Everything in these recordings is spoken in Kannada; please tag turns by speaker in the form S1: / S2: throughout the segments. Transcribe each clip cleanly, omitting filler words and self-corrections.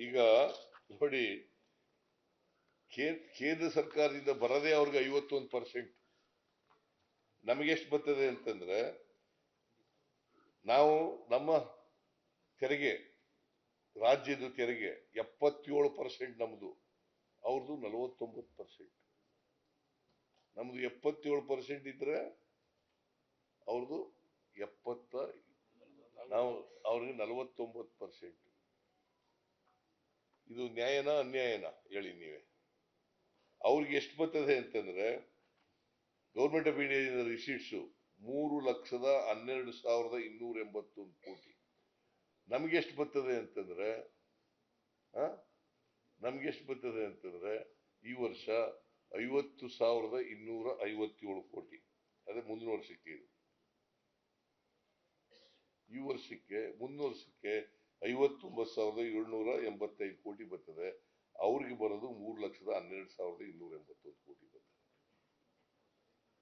S1: ಈಗ ನೋಡಿ, ಕೇಂದ್ರ ಸರ್ಕಾರದಿಂದ ಬರದೇ ಅವ್ರಿಗೆ 51%. ನಮಗೆ ಎಷ್ಟು ಬರ್ತದೆ ಅಂತಂದ್ರೆ, ನಾವು ನಮ್ಮ ತೆರಿಗೆ, ರಾಜ್ಯದ ತೆರಿಗೆ 77% ನಮ್ದು, ಅವ್ರದ್ದು 49%. ನಮ್ದು 77% ಇದ್ರೆ ಅವ್ರದ್ದು 70, ನಾವು ಅವ್ರಿಗೆ 49%. ಇದು ನ್ಯಾಯನಾ ಅನ್ಯಾಯನಾ ಹೇಳಿ ನೀವೇ? ಅವ್ರಿಗೆ ಎಷ್ಟು ಬರ್ತದೆ ಅಂತಂದ್ರೆ, ಗೌರ್ಮೆಂಟ್ ಆಫ್ ಇಂಡಿಯಾ ರಿಸೀಟ್ಸ್ 3,12,281 ಕೋಟಿ. ನಮ್ಗೆ ಎಷ್ಟು ಬರ್ತದೆ ಅಂತಂದ್ರೆ, ಈ ವರ್ಷ 50,257 ಕೋಟಿ. ಅದೇ ಮುಂದಿನ ವರ್ಷಕ್ಕೆ ಇದು. ಈ ವರ್ಷಕ್ಕೆ ಮುಂದಿನ ವರ್ಷಕ್ಕೆ 59,785 ಕೋಟಿ ಬರ್ತದೆ. ಅವ್ರಿಗೆ ಬರೋದು 3,12,281 ಕೋಟಿ ಬರ್ತದೆ.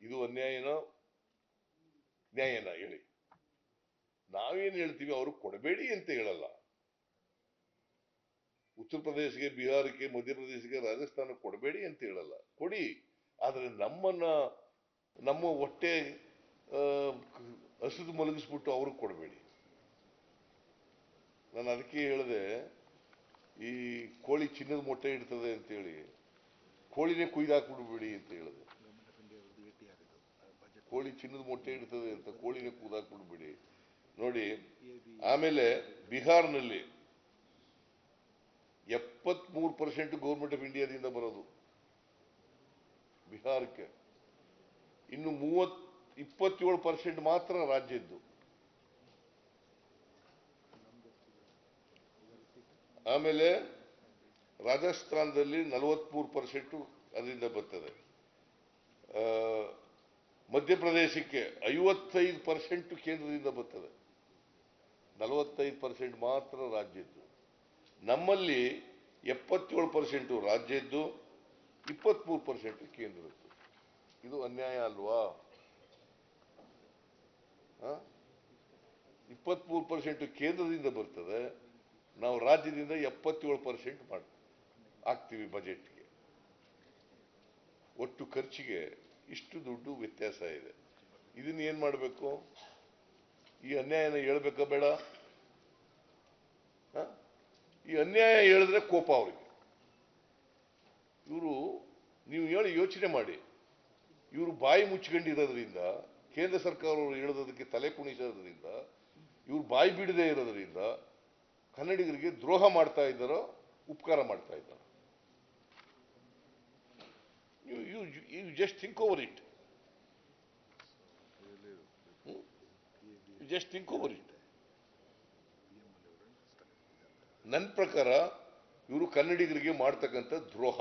S1: ಇದು ಅನ್ಯಾಯನೋ ನ್ಯಾಯನಾ ಹೇಳಿ? ನಾವೇನ್ ಹೇಳ್ತೀವಿ, ಅವರು ಕೊಡಬೇಡಿ ಅಂತ ಹೇಳಲ್ಲ. ಉತ್ತರ ಪ್ರದೇಶಕ್ಕೆ, ಬಿಹಾರಕ್ಕೆ, ಮಧ್ಯಪ್ರದೇಶಕ್ಕೆ, ರಾಜಸ್ಥಾನ ಕೊಡಬೇಡಿ ಅಂತ ಹೇಳಲ್ಲ, ಕೊಡಿ. ಆದ್ರೆ ನಮ್ಮ ಹೊಟ್ಟೆ ಹಸಿದು ಮಲಗಿಸ್ಬಿಟ್ಟು ಅವ್ರಿಗೆ ಕೊಡಬೇಡಿ. ನಾನು ಅದಕ್ಕೆ ಹೇಳಿದೆ, ಈ ಕೋಳಿ ಚಿನ್ನದ ಮೊಟ್ಟೆ ಇಡ್ತದೆ ಅಂತೇಳಿ ಕೋಳಿನೇ ಕುಯ್ದಾಕ್ಬಿಡ್ಬೇಡಿ ಅಂತ ಹೇಳಿದೆ. ಕೋಳಿ ಚಿನ್ನದ ಮೊಟ್ಟೆ ಇಡ್ತದೆ ಅಂತ ಕೋಳಿನೇ ಕುಯ್ದಾಕ್ಬಿಡ್ಬೇಡಿ ನೋಡಿ. ಆಮೇಲೆ ಬಿಹಾರ್ನಲ್ಲಿ 73% ಗೌರ್ಮೆಂಟ್ ಆಫ್ ಇಂಡಿಯಾದಿಂದ ಬರೋದು ಬಿಹಾರಕ್ಕೆ. ಇನ್ನು 27% ಮಾತ್ರ ರಾಜ್ಯದ್ದು. ಆಮೇಲೆ ರಾಜಸ್ಥಾನದಲ್ಲಿ 43% ಅದರಿಂದ ಬರ್ತದೆ. ಮಧ್ಯಪ್ರದೇಶಕ್ಕೆ 55% ಕೇಂದ್ರದಿಂದ ಬರ್ತದೆ, 45% ಮಾತ್ರ ರಾಜ್ಯದ್ದು. ನಮ್ಮಲ್ಲಿ 77% ರಾಜ್ಯದ್ದು, 23% ಕೇಂದ್ರದ್ದು. ಇದು ಅನ್ಯಾಯ ಅಲ್ವಾ? 23% ಕೇಂದ್ರದಿಂದ ಬರ್ತದೆ, ನಾವು ರಾಜ್ಯದಿಂದ 77% ಹಾಕ್ತೀವಿ ಬಜೆಟ್ಗೆ. ಒಟ್ಟು ಖರ್ಚಿಗೆ ಇಷ್ಟು ದುಡ್ಡು ವ್ಯತ್ಯಾಸ ಇದೆ. ಇದನ್ನ ಏನ್ ಮಾಡಬೇಕು? ಈ ಅನ್ಯಾಯನ ಹೇಳ್ಬೇಕಾ ಬೇಡ? ಈ ಅನ್ಯಾಯ ಹೇಳಿದ್ರೆ ಕೋಪ ಅವರಿಗೆ. ನೀವು ಹೇಳಿ ಯೋಚನೆ ಮಾಡಿ. ಇವರು ಬಾಯಿ ಮುಚ್ಕೊಂಡಿರೋದ್ರಿಂದ, ಕೇಂದ್ರ ಸರ್ಕಾರವರು ಹೇಳೋದಕ್ಕೆ ತಲೆ ಕುಣಿಸೋದ್ರಿಂದ, ಇವ್ರು ಬಾಯಿ ಬಿಡದೆ ಇರೋದ್ರಿಂದ ಕನ್ನಡಿಗರಿಗೆ ದ್ರೋಹ ಮಾಡ್ತಾ ಇದ್ದಾರೋ ಉಪಕಾರ ಮಾಡ್ತಾ ಇದ್ದಾರೋ? You just think over it. You just think over it. ನನ್ನ ಪ್ರಕಾರ ಇವರು ಕನ್ನಡಿಗರಿಗೆ ಮಾಡ್ತಕ್ಕಂಥ ದ್ರೋಹ.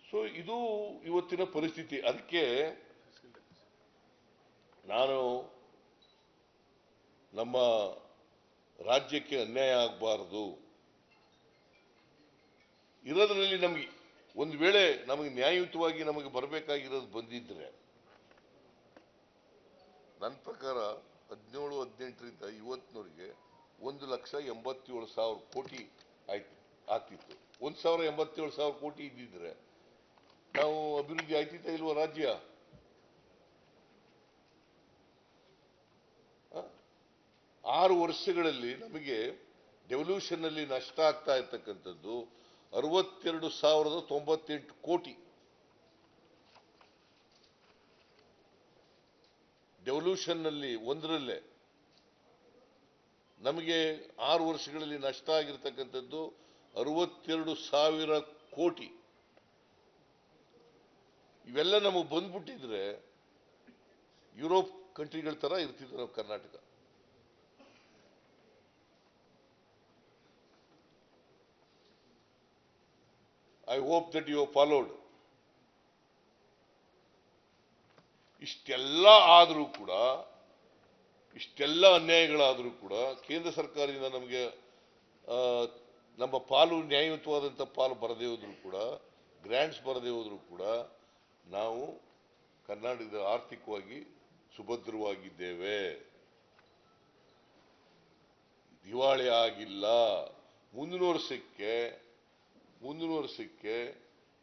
S1: ಸೊ ಇದು ಇವತ್ತಿನ ಪರಿಸ್ಥಿತಿ. ಅದಕ್ಕೆ ನಾನು ನಮ್ಮ ರಾಜ್ಯಕ್ಕೆ ಅನ್ಯಾಯ ಆಗಬಾರದು. ಇರೋದ್ರಲ್ಲಿ ನಮಗೆ ಒಂದು ವೇಳೆ ನಮಗೆ ನ್ಯಾಯಯುತವಾಗಿ ನಮಗೆ ಬರಬೇಕಾಗಿರೋದು ಬಂದಿದ್ರೆ, ನನ್ನ ಪ್ರಕಾರ 17-18ರಿಂದ ಇವತ್ತಿನವರೆಗೆ 1,87,000 ಕೋಟಿ ಆಗ್ತಿತ್ತು. 1,87,000 ಕೋಟಿ ಇದ್ದಿದ್ರೆ ನಾವು ಅಭಿವೃದ್ಧಿ ಆಯ್ತಿತ್ತ ಇಲ್ವ ರಾಜ್ಯ? 6 ವರ್ಷಗಳಲ್ಲಿ ನಮಗೆ ಡೆವಲ್ಯೂಷನ್ ನಲ್ಲಿ ನಷ್ಟ ಆಗ್ತಾ ಇರ್ತಕ್ಕಂಥದ್ದು 62,098 ಕೋಟಿ. ಡೆವಲ್ಯೂಷನ್ ನಲ್ಲಿ ಒಂದರಲ್ಲೇ ನಮಗೆ 6 ವರ್ಷಗಳಲ್ಲಿ ನಷ್ಟ ಆಗಿರ್ತಕ್ಕಂಥದ್ದು 62,000 ಕೋಟಿ. ಇವೆಲ್ಲ ನಮಗೆ ಬಂದ್ಬಿಟ್ಟಿದ್ರೆ ಯುರೋಪ್ ಕಂಟ್ರಿಗಳ ತರ ಇರ್ತಿದ್ರು ನಾವು Karnataka. I hope that you have followed. ಇಷ್ಟೆಲ್ಲ ಆದರೂ ಕೂಡ, ಇಷ್ಟೆಲ್ಲ ಅನ್ಯಾಯಗಳಾದರೂ ಕೂಡ ಕೇಂದ್ರ ಸರ್ಕಾರದಿಂದ ನಮಗೆ ನಮ್ಮ ಪಾಲು, ನ್ಯಾಯಯುತವಾದಂಥ ಪಾಲು ಬರದೇ ಹೋದ್ರು ಕೂಡ, ಗ್ರಾಂಟ್ಸ್ ಬರದೇ ಹೋದ್ರು ಕೂಡ ನಾವು ಕರ್ನಾಟಕದ ಆರ್ಥಿಕವಾಗಿ ಸುಭದ್ರವಾಗಿದ್ದೇವೆ, ದಿವಾಳಿ ಆಗಿಲ್ಲ. ಮುಂದಿನ ವರ್ಷಕ್ಕೆ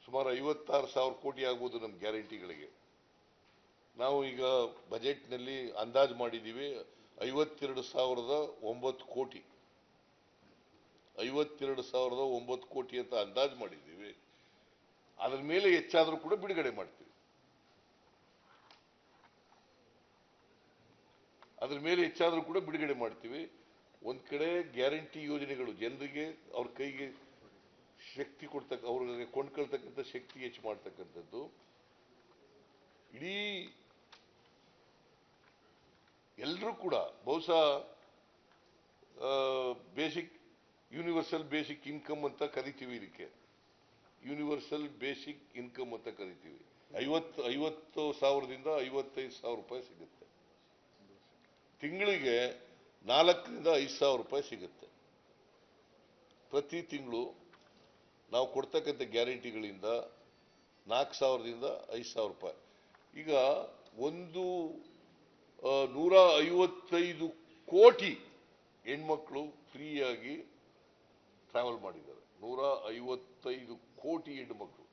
S1: ಸುಮಾರು 56,000 ಕೋಟಿ ಆಗ್ಬೋದು ನಮ್ಮ ಗ್ಯಾರಂಟಿಗಳಿಗೆ. ನಾವು ಈಗ ಬಜೆಟ್ನಲ್ಲಿ ಅಂದಾಜು ಮಾಡಿದ್ದೀವಿ 52,009 ಕೋಟಿ, 52,009 ಕೋಟಿ ಅಂತ ಅಂದಾಜು ಮಾಡಿದ್ದೀವಿ. ಅದರ ಮೇಲೆ ಹೆಚ್ಚಾದರೂ ಕೂಡ ಬಿಡುಗಡೆ ಮಾಡ್ತೀವಿ. ಒಂದ್ ಕಡೆ ಗ್ಯಾರಂಟಿ ಯೋಜನೆಗಳು ಜನರಿಗೆ ಅವ್ರ ಕೈಗೆ ಶಕ್ತಿ ಕೊಡ್ತಕ್ಕ, ಅವ್ರಿಗೆ ಕೊಂಡ್ಕೊಳ್ತಕ್ಕಂಥ ಶಕ್ತಿ ಹೆಚ್ಚು ಮಾಡ್ತಕ್ಕಂಥದ್ದು. ಇಡೀ ಎಲ್ಲರೂ ಕೂಡ ಬಹುಶಃ ಯೂನಿವರ್ಸಲ್ ಬೇಸಿಕ್ ಇನ್ಕಮ್ ಅಂತ ಕರಿತೀವಿ. ಇದಕ್ಕೆ ಯೂನಿವರ್ಸಲ್ ಬೇಸಿಕ್ ಇನ್ಕಮ್ ಅಂತ ಕರಿತೀವಿ. 50,000ದಿಂದ 55,000 ರೂಪಾಯಿ ಸಿಗುತ್ತೆ. ತಿಂಗಳಿಗೆ 4ರಿಂದ 5,000 ರೂಪಾಯಿ ಸಿಗುತ್ತೆ. ಪ್ರತಿ ತಿಂಗಳು ನಾವು ಕೊಡ್ತಕ್ಕಂಥ ಗ್ಯಾರಂಟಿಗಳಿಂದ 4,000ದಿಂದ 5,000 ರೂಪಾಯಿ. ಈಗ 155 ಕೋಟಿ ಹೆಣ್ಮಕ್ಳು ಫ್ರೀಯಾಗಿ ಟ್ರಾವೆಲ್ ಮಾಡಿದ್ದಾರೆ. 155 ಕೋಟಿ ಹೆಣ್ಣುಮಕ್ಕಳು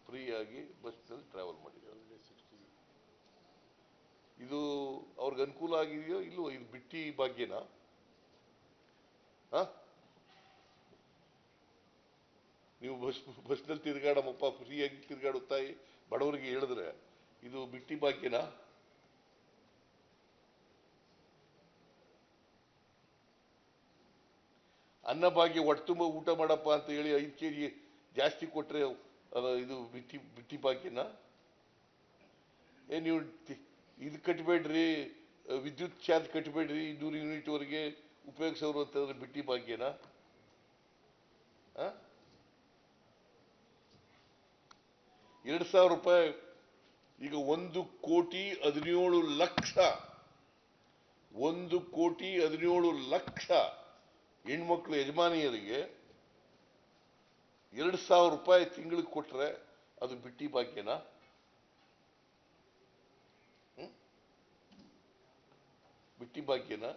S1: ಫ್ರೀಯಾಗಿ ಬಸ್ನಲ್ಲಿ ಟ್ರಾವೆಲ್ ಮಾಡಿದ್ದಾರೆ. ಇದು ಅವ್ರಿಗೆ ಅನುಕೂಲ ಆಗಿದೆಯೋ ಇಲ್ಲವೋ? ಇದು ಬಿಟ್ಟಿ ಭಾಗ್ಯನಾ? ನೀವು ಬಸ್ನಲ್ಲಿ ತಿರುಗಾಡಮಪ್ಪ, ಫ್ರೀಯಾಗಿ ತಿರುಗಾಡುತ್ತಾಯಿ ಬಡವರಿಗೆ ಹೇಳಿದ್ರೆ ಇದು ಬಿಟ್ಟಿ ಭಾಗ್ಯನಾ? ಅನ್ನಭಾಗ್ಯ ಹೊಟ್ಟೆ ತುಂಬ ಊಟ ಮಾಡಪ್ಪ ಅಂತ ಹೇಳಿ 5 kg ಜಾಸ್ತಿ ಕೊಟ್ರೆ ಇದು ಬಿಟ್ಟಿ ಭಾಗ್ಯನಾ? ನೀವು ಇದು ಕಟ್ಟಬೇಡ್ರಿ, ವಿದ್ಯುತ್ ಚಾರ್ಜ್ ಕಟ್ಟಬೇಡ್ರಿ, 200 ಯೂನಿಟ್ ವರೆಗೆ ಉಪಯೋಗಿಸೋರು ಅಂತಂದ್ರೆ ಬಿಟ್ಟಿ ಭಾಗ್ಯನಾ? 2,000 ರೂಪಾಯಿ. ಈಗ 1,17,00,000 ಹೆಣ್ಮಕ್ಳು ಯಜಮಾನಿಯರಿಗೆ 2,000 ರೂಪಾಯಿ ತಿಂಗಳಿಗೆ ಕೊಟ್ರೆ ಅದು ಬಿಟ್ಟಿ ಭಾಗ್ಯನಾ? ಬಿಟ್ಟಿ ಭಾಗ್ಯನಾ?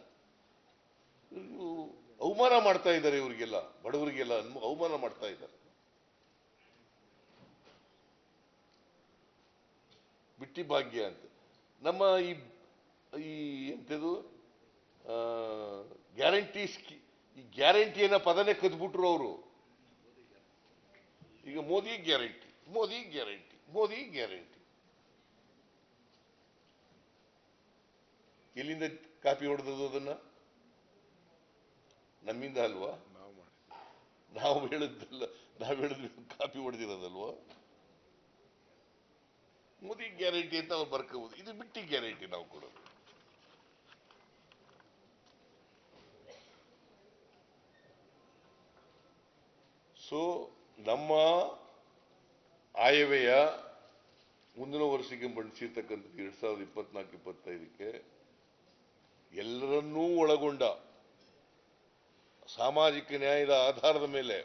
S1: ಅವಮಾನ ಮಾಡ್ತಾ ಇದ್ದಾರೆ ಇವರಿಗೆಲ್ಲ, ಬಡವರಿಗೆಲ್ಲ ಅವಮಾನ ಮಾಡ್ತಾ ಇದ್ದಾರೆ. ಬಿಟ್ಟಿ ಭಾಗ್ಯ ಅಂತ ನಮ್ಮ ಈ ಎಂತದು ಗ್ಯಾರಂಟಿ ಈ ಗ್ಯಾರಂಟಿಯನ್ನ ಪದನೇ ಕದ್ಬಿಟ್ರು ಅವರು. ಈಗ ಮೋದಿ ಗ್ಯಾರಂಟಿ ಎಲ್ಲಿಂದ ಕಾಪಿ ಹೊಡೆದದು? ಅದನ್ನ ನಮ್ಮಿಂದ ಅಲ್ವಾ? ನಾವು ಹೇಳಿದ್ವಿ ಕಾಪಿ ಹೊಡೆದಿರೋದಲ್ವಾ? ಮೋದಿ ಗ್ಯಾರಂಟಿ ಅಂತ ಅವ್ರು ಬರ್ಕೋಬಹುದು. ಇದು ಬಿಟ್ಟಿ ಗ್ಯಾರಂಟಿ ನಾವು ಕೊಡೋದು. ಸೊ ನಮ್ಮ ಆಯವ್ಯಯ ಮುಂದಿನ ವರ್ಷಕ್ಕೆ ಮಂಡಿಸಿರ್ತಕ್ಕಂಥದ್ದು 2024-25ಕ್ಕೆ ಎಲ್ಲರನ್ನೂ ಒಳಗೊಂಡ ಸಾಮಾಜಿಕ ನ್ಯಾಯದ ಆಧಾರದ ಮೇಲೆ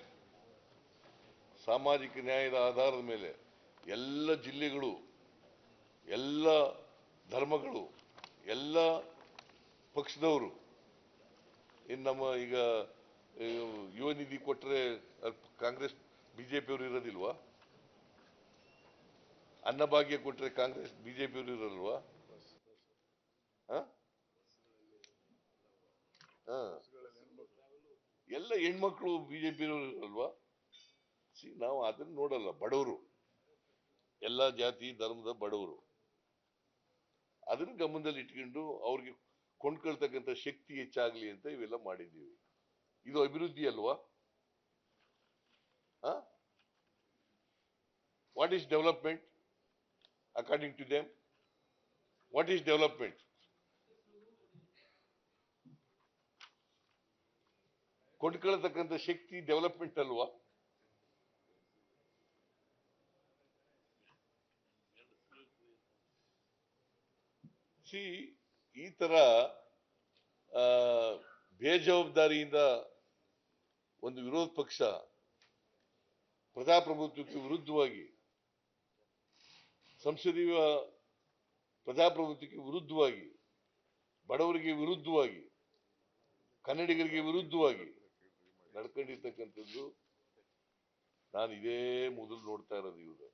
S1: ಎಲ್ಲ ಜಿಲ್ಲೆಗಳು, ಎಲ್ಲ ಧರ್ಮಗಳು, ಎಲ್ಲ ಪಕ್ಷದವರು, ನಮ್ಮ ಈಗ ಯುವ ನಿಧಿ ಕೊಟ್ಟರೆ ಕಾಂಗ್ರೆಸ್ ಬಿಜೆಪಿಯವರು ಇರೋದಿಲ್ವಾ? ಅನ್ನಭಾಗ್ಯ ಕೊಟ್ಟರೆ ಕಾಂಗ್ರೆಸ್ ಬಿಜೆಪಿಯವರು ಇರೋಲ್ವಾ? ಎಲ್ಲ ಹೆಣ್ಮಕ್ಳು ಬಿಜೆಪಿಯವರು ಇರಲ್ವಾ? ನಾವು ಅದನ್ನ ನೋಡಲ್ಲ. ಬಡವರು, ಎಲ್ಲ ಜಾತಿ ಧರ್ಮದ ಬಡವರು, ಅದನ್ನ ಗಮನದಲ್ಲಿ ಇಟ್ಕೊಂಡು ಅವ್ರಿಗೆ ಕೊಂಡ್ಕೊಳ್ತಕ್ಕಂಥ ಶಕ್ತಿ ಹೆಚ್ಚಾಗ್ಲಿ ಅಂತ ಇವೆಲ್ಲ ಮಾಡಿದ್ದೀವಿ. ಇದು ಅಭಿವೃದ್ಧಿ ಅಲ್ವಾ? What is development according to them? What is development? ಕೊಂಡ್ಕೊಳ್ತಕ್ಕಂಥ ಶಕ್ತಿ ಡೆವಲಪ್ಮೆಂಟ್ ಅಲ್ವಾ? ಈ ತರ ಬೇಜವಾಬ್ದಾರಿಯಿಂದ ಒಂದು ವಿರೋಧ ಪಕ್ಷ ಪ್ರಜಾಪ್ರಭುತ್ವಕ್ಕೆ ವಿರುದ್ಧವಾಗಿ ಸಂಸದೀಯ ಪ್ರಜಾಪ್ರಭುತ್ವಕ್ಕೆ ವಿರುದ್ಧವಾಗಿ, ಬಡವರಿಗೆ ವಿರುದ್ಧವಾಗಿ, ಕನ್ನಡಿಗರಿಗೆ ವಿರುದ್ಧವಾಗಿ ನಡ್ಕೊಂಡಿರ್ತಕ್ಕಂಥದ್ದು ನಾನು ಇದೇ ಮೊದಲು ನೋಡ್ತಾ ಇರೋದು. ಇವರು